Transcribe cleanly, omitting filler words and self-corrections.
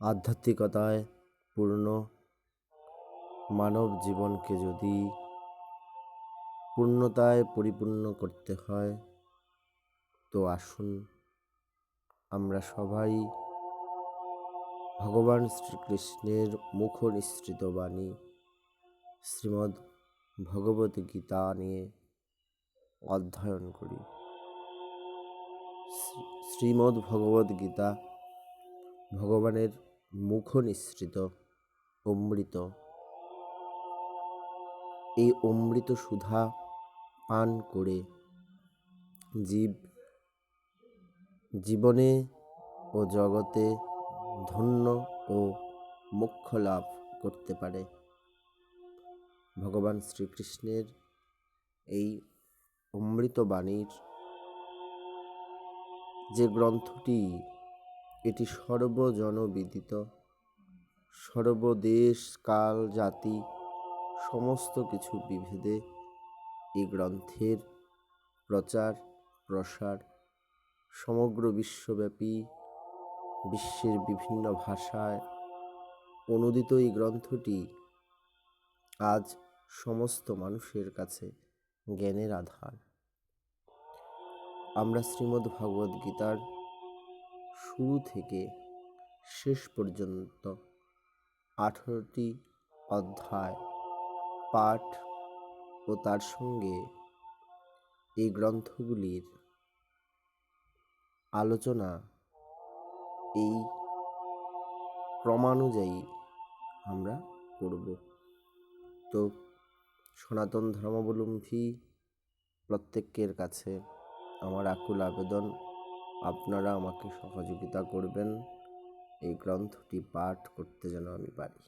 আধ্যাত্মিকতায় পূর্ণ মানব জীবনকে যদি পূর্ণতায় পরিপূর্ণ করতে হয়, তো আসুন আমরা সবাই ভগবান শ্রীকৃষ্ণের মুখ নিঃসৃত বাণী শ্রীমদ্ ভগবত গীতা নিয়ে অধ্যয়ন করি। শ্রীমদ্ ভগবত গীতা ভগবানের মুখ নিঃসৃত অমৃত। এই অমৃত সুধা পান করে জীবনে ও জগতে ধন্য ও মোক্ষ লাভ করতে পারে। ভগবান শ্রীকৃষ্ণের এই অমৃত বাণীর যে গ্রন্থটি, এটি সর্বজনবিদিত, সর্বদেশ কাল জাতি সমস্ত কিছু বিভেদে এই গ্রন্থের প্রচার প্রসার সমগ্র বিশ্বব্যাপী, বিশ্বের বিভিন্ন ভাষায় অনুদিত এই গ্রন্থটি আজ সমস্ত মানুষের কাছে জ্ঞানের আধার। আমরা শ্রীমদ্ ভগবদ গীতার শুরু থেকে শেষ পর্যন্ত 18টি অধ্যায় পাঠ ও তার সঙ্গে এই গ্রন্থগুলির আলোচনা এই ক্রমানুযায়ী আমরা করব। তো সনাতন ধর্মাবলম্বী প্রত্যেকের কাছে আমার আকুল আবেদন, আপনারা আমাকে সহযোগিতা করবেন এই গ্রন্থটি পাঠ করতে যেন আমি পারি।